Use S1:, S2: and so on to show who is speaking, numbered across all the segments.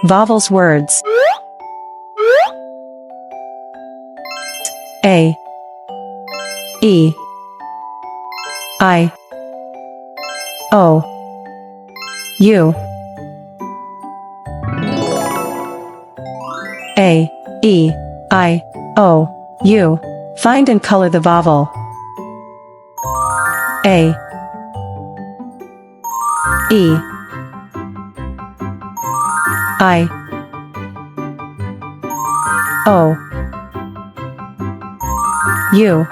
S1: Vowels words. A, E, I, O, U. A, E, I, O, U. Find and color the vowel. A, E, I, O, U.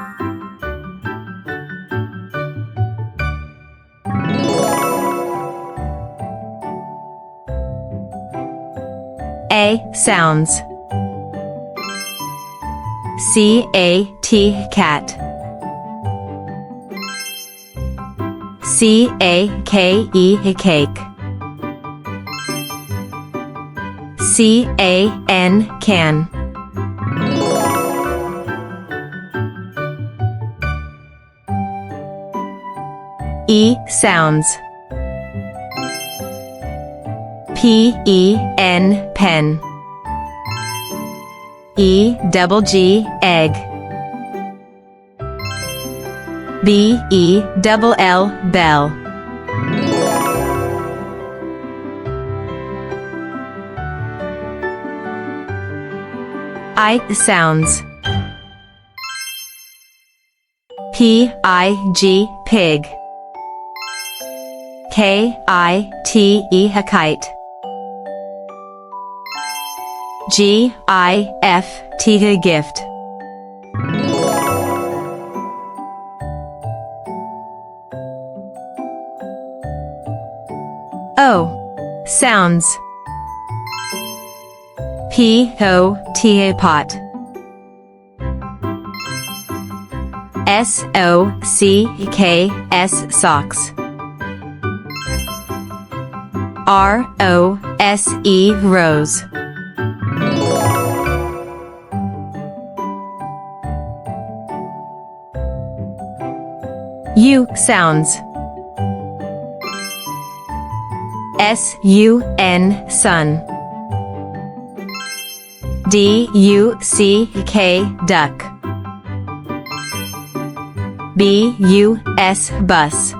S2: A sounds. C-A-T cat. C-A-K-E cake. C-A-N can. E sounds. P-E-N pen. E-double-G egg. B-E-double-L bell. I sounds. P-I-G pig. K-I-T-E kite. G-I-F-T gift. O sounds. P-O-T pot. S-O-C-K-S socks. R-O-S-E rose. U sounds. S-U-N sun. D-U-C-K duck. B-U-S bus.